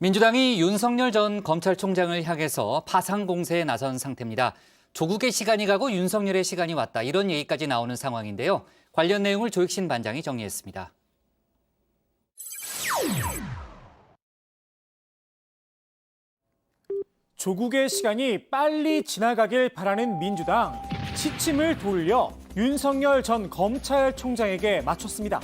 민주당이 윤석열 전 검찰총장을 향해서 파상 공세에 나선 상태입니다. 조국의 시간이 가고 윤석열의 시간이 왔다, 이런 얘기까지 나오는 상황인데요. 관련 내용을 조익신 반장이 정리했습니다. 조국의 시간이 빨리 지나가길 바라는 민주당, 시침을 돌려 윤석열 전 검찰총장에게 맞췄습니다.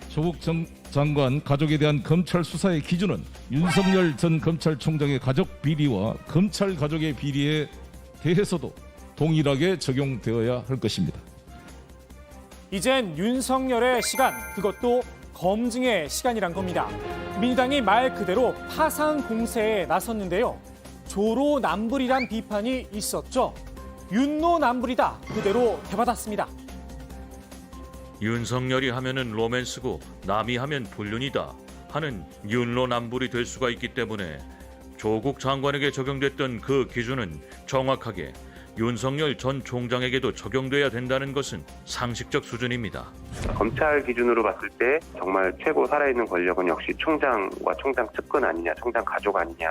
조국 전 장관 가족에 대한 검찰 수사의 기준은 윤석열 전 검찰총장의 가족 비리와 검찰 가족의 비리에 대해서도 동일하게 적용되어야 할 것입니다. 이젠 윤석열의 시간, 그것도 검증의 시간이란 겁니다. 민주당이 말 그대로 파상 공세에 나섰는데요. 조로남불이란 비판이 있었죠. 윤로남불이다, 그대로 되받았습니다. 윤석열이 하면은 로맨스고 남이 하면 불륜이다 하는 윤로남불이 될 수가 있기 때문에 조국 장관에게 적용됐던 그 기준은 정확하게 윤석열 전 총장에게도 적용돼야 된다는 것은 상식적 수준입니다. 검찰 기준으로 봤을 때 정말 최고 살아있는 권력은 역시 총장과 총장 측근 아니냐, 총장 가족 아니냐.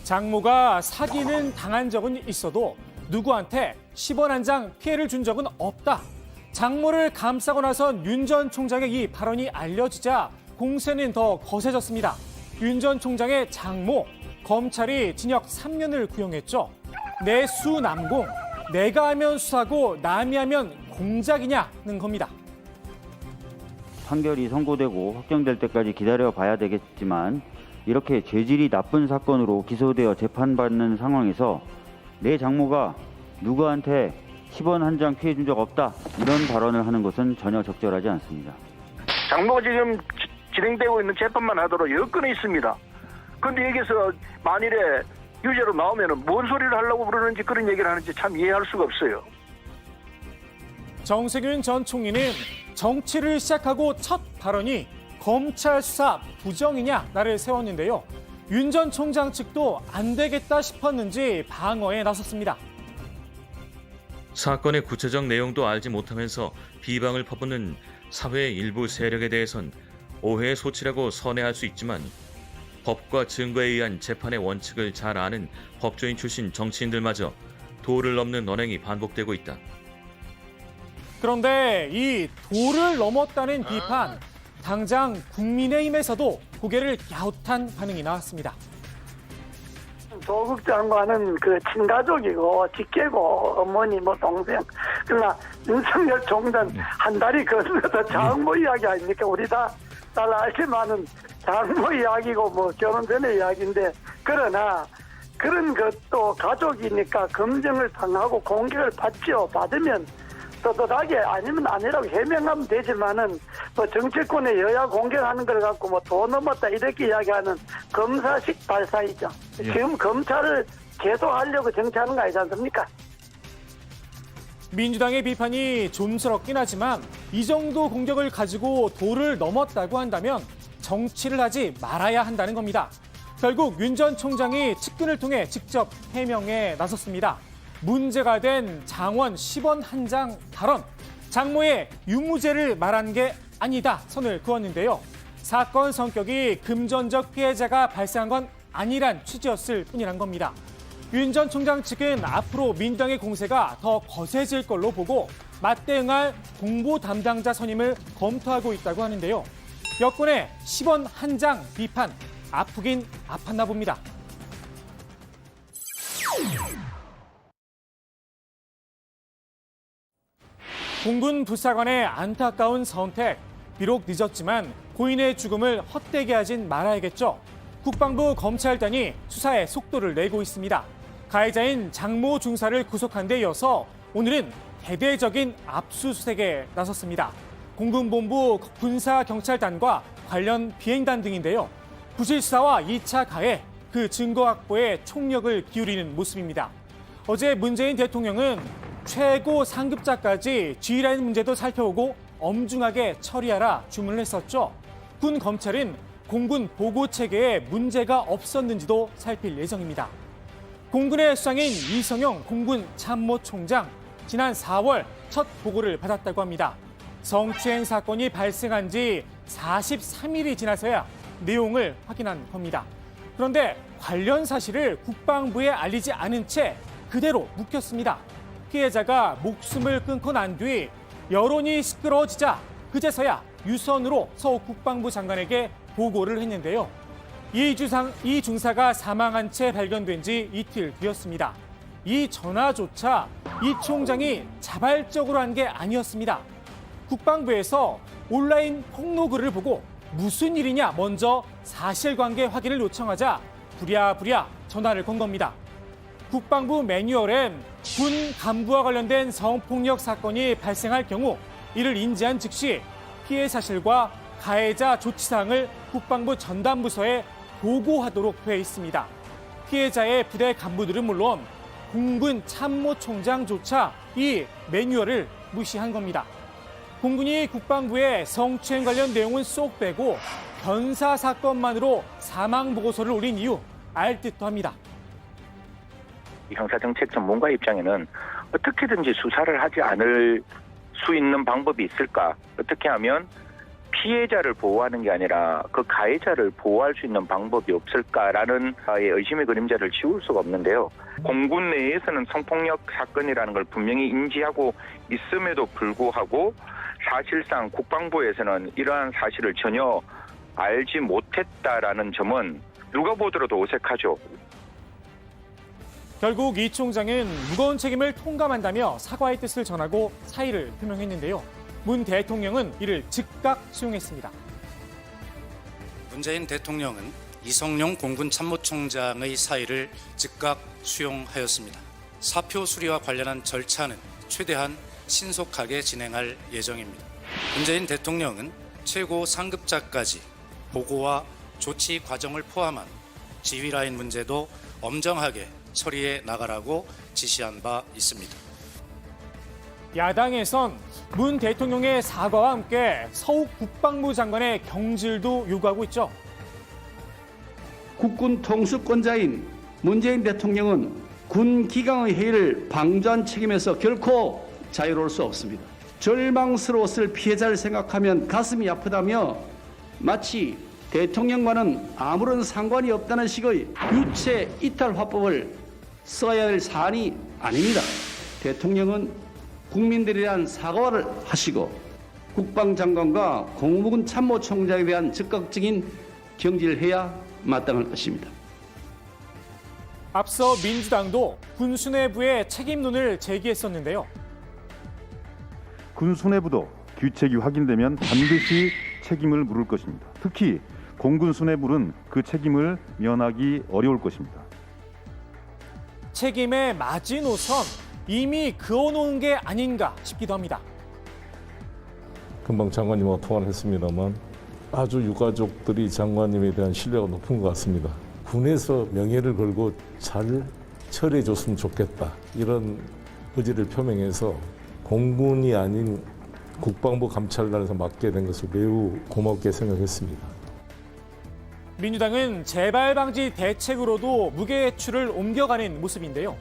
장모가 사기는 당한 적은 있어도 누구한테 10원 한 장 피해를 준 적은 없다. 장모를 감싸고 나선 윤 전 총장의 이 발언이 알려지자 공세는 더 거세졌습니다. 윤 전 총장의 장모, 검찰이 징역 3년을 구형했죠. 내수남공, 내가 하면 수사고 남이 하면 공작이냐는 겁니다. 판결이 선고되고 확정될 때까지 기다려봐야 되겠지만 이렇게 죄질이 나쁜 사건으로 기소되어 재판받는 상황에서 내 장모가 누구한테 10원 한 장 피해 준 적 없다, 이런 발언을 하는 것은 전혀 적절하지 않습니다. 장모가 지금 진행되고 있는 재판만 하도록 여건이 있습니다. 그런데 여기서 만일에 유죄로 나오면 뭔 소리를 하려고 그러는지, 그런 얘기를 하는지 참 이해할 수가 없어요. 정세균 전 총리는 정치를 시작하고 첫 발언이 검찰 수사 부정이냐 나를 세웠는데요. 윤 전 총장 측도 안 되겠다 싶었는지 방어에 나섰습니다. 사건의 구체적 내용도 알지 못하면서 비방을 퍼붓는 사회의 일부 세력에 대해선 오해의 소치라고 선회할 수 있지만 법과 증거에 의한 재판의 원칙을 잘 아는 법조인 출신 정치인들마저 도를 넘는 언행이 반복되고 있다. 그런데 이 도를 넘었다는 비판, 당장 국민의힘에서도 고개를 갸웃한 반응이 나왔습니다. 조국 장관은 그 친가족이고 직계고 어머니 뭐 동생, 그러나 윤석열 총장 한 달이 건너서 장모 이야기 아닙니까? 우리 다 잘 알지만은 장모 이야기고 뭐 결혼 전의 이야기인데, 그러나 그런 것도 가족이니까 검증을 당하고 공격을 받으면 떳떳하게 아니면 아니라고 해명하면 되지만은 뭐 정치권의 여야 공격하는 걸 갖고 뭐 도 넘었다 이렇게 이야기하는 검사식 발사이죠. 지금 검찰을 계속하려고 정치하는 거 아니지 않습니까? 민주당의 비판이 좀스럽긴 하지만 이 정도 공격을 가지고 도를 넘었다고 한다면 정치를 하지 말아야 한다는 겁니다. 결국 윤 전 총장이 측근을 통해 직접 해명에 나섰습니다. 문제가 된 장원 10원 한 장 발언, 장모의 유무죄를 말한 게 아니다 선을 그었는데요. 사건 성격이 금전적 피해자가 발생한 건 아니란 취지였을 뿐이란 겁니다. 윤 전 총장 측은 앞으로 민주당의 공세가 더 거세질 걸로 보고 맞대응할 공보 담당자 선임을 검토하고 있다고 하는데요. 여권의 10원 한 장 비판, 아프긴 아팠나 봅니다. 공군 부사관의 안타까운 선택, 비록 늦었지만 고인의 죽음을 헛되게 하진 말아야겠죠. 국방부 검찰단이 수사에 속도를 내고 있습니다. 가해자인 장모 중사를 구속한 데 이어서 오늘은 대대적인 압수수색에 나섰습니다. 공군본부 군사경찰단과 관련 비행단 등인데요. 부실수사와 2차 가해, 그 증거 확보에 총력을 기울이는 모습입니다. 어제 문재인 대통령은 최고 상급자까지 G라인 문제도 살펴보고 엄중하게 처리하라 주문을 했었죠. 군 검찰은 공군 보고 체계에 문제가 없었는지도 살필 예정입니다. 공군의 수장인 이성영 공군 참모총장, 지난 4월 첫 보고를 받았다고 합니다. 성추행 사건이 발생한 지 43일이 지나서야 내용을 확인한 겁니다. 그런데 관련 사실을 국방부에 알리지 않은 채 그대로 묵혔습니다. 피해자가 목숨을 끊고 난 뒤 여론이 시끄러워지자 그제서야 유선으로 서욱 국방부 장관에게 보고를 했는데요. 이 중사가 사망한 채 발견된 지 이틀 뒤였습니다. 이 전화조차 이 총장이 자발적으로 한 게 아니었습니다. 국방부에서 온라인 폭로글을 보고 무슨 일이냐 먼저 사실관계 확인을 요청하자 부랴부랴 전화를 건 겁니다. 국방부 매뉴얼엔 군 간부와 관련된 성폭력 사건이 발생할 경우 이를 인지한 즉시 피해 사실과 가해자 조치사항을 국방부 전담부서에 보고하도록 돼 있습니다. 피해자의 부대 간부들은 물론 공군 참모총장조차 이 매뉴얼을 무시한 겁니다. 공군이 국방부에 성추행 관련 내용은 쏙 빼고 변사 사건만으로 사망 보고서를 올린 이유 알 듯도 합니다. 형사정책 전문가 입장에는 어떻게든지 수사를 하지 않을 수 있는 방법이 있을까? 어떻게 하면 피해자를 보호하는 게 아니라 그 가해자를 보호할 수 있는 방법이 없을까라는 의심의 그림자를 지울 수가 없는데요. 공군 내에서는 성폭력 사건이라는 걸 분명히 인지하고 있음에도 불구하고 사실상 국방부에서는 이러한 사실을 전혀 알지 못했다라는 점은 누가 보더라도 어색하죠. 결국 이 총장은 무거운 책임을 통감한다며 사과의 뜻을 전하고 사의를 표명했는데요. 문 대통령은 이를 즉각 수용했습니다. 문재인 대통령은 이성용 공군 참모총장의 사의를 즉각 수용하였습니다. 사표 수리와 관련한 절차는 최대한 신속하게 진행할 예정입니다. 문재인 대통령은 최고 상급자까지 보고와 조치 과정을 포함한 지휘라인 문제도 엄정하게 처리해 나가라고 지시한 바 있습니다. 야당에선 문 대통령의 사과와 함께 서욱 국방부 장관의 경질도 요구하고 있죠. 국군 통수권자인 문재인 대통령은 군 기강의 해이를 방조한 책임에서 결코 자유로울 수 없습니다. 절망스러웠을 피해자를 생각하면 가슴이 아프다며 마치 대통령과는 아무런 상관이 없다는 식의 유체 이탈 화법을 써야 할 사안이 아닙니다. 대통령은 국민들에 대한 사과를 하시고 국방장관과 공무군 참모총장에 대한 즉각적인 경질을 해야 마땅할 것입니다. 앞서 민주당도 군 수뇌부의 책임론을 제기했었는데요. 군 수뇌부도 규칙이 확인되면 반드시 책임을 물을 것입니다. 특히 공군 수뇌부는 그 책임을 면하기 어려울 것입니다. 책임의 마지노선 이미 그어놓은 게 아닌가 싶기도 합니다. 금방 장관님하고 통화를 했습니다만 아주 유가족들이 장관님에 대한 신뢰가 높은 것 같습니다. 군에서 명예를 걸고 잘 처리해 줬으면 좋겠다. 이런 의지를 표명해서 공군이 아닌 국방부 감찰단에서 맡게 된 것을 매우 고맙게 생각했습니다. 민주당은 재발 방지 대책으로도 무게추를 옮겨가는 모습인데요.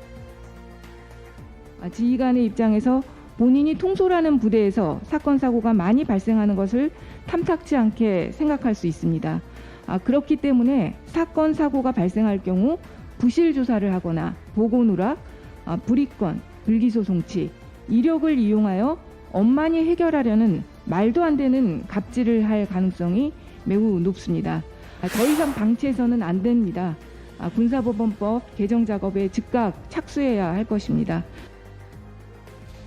지휘관의 입장에서 본인이 통솔하는 부대에서 사건 사고가 많이 발생하는 것을 탐탁치 않게 생각할 수 있습니다. 그렇기 때문에 사건 사고가 발생할 경우 부실 조사를 하거나 보고 누락, 불이권, 불기소 송치, 이력을 이용하여 엄만히 해결하려는 말도 안 되는 갑질을 할 가능성이 매우 높습니다. 더 이상 방치해서는 안 됩니다. 군사법원법 개정 작업에 즉각 착수해야 할 것입니다.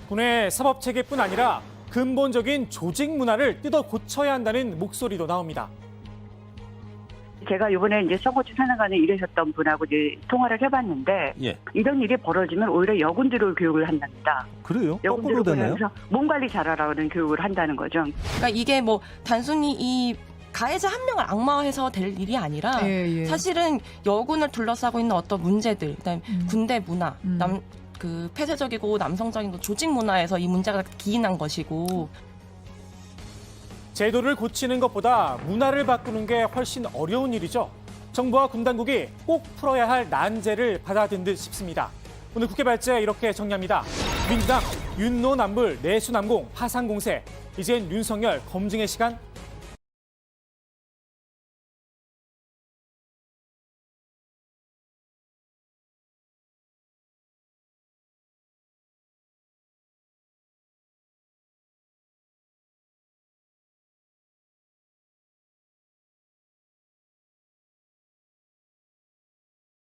군의 사법체계뿐 아니라 근본적인 조직 문화를 뜯어 고쳐야 한다는 목소리도 나옵니다. 제가 이번에 이제 서고치 사령관에 일하셨던 분하고 이제 통화를 해봤는데 이런 일이 벌어지면 오히려 여군들을 교육을 한답니다. 그래요? 여군들을 교육해서 몸 관리 잘하라는 교육을 한다는 거죠. 그러니까 이게 뭐 단순히 이 가해자 한 명을 악마화해서 될 일이 아니라 사실은 여군을 둘러싸고 있는 어떤 문제들, 그다음에 군대 문화, 그 폐쇄적이고 남성적인 조직 문화에서 이 문제가 기인한 것이고 제도를 고치는 것보다 문화를 바꾸는 게 훨씬 어려운 일이죠. 정부와 군 당국이 꼭 풀어야 할 난제를 받아든 듯 싶습니다. 오늘 국회 발제 이렇게 정리합니다. 민주당 윤노남불 내수남공 파상공세 이젠 윤석열 검증의 시간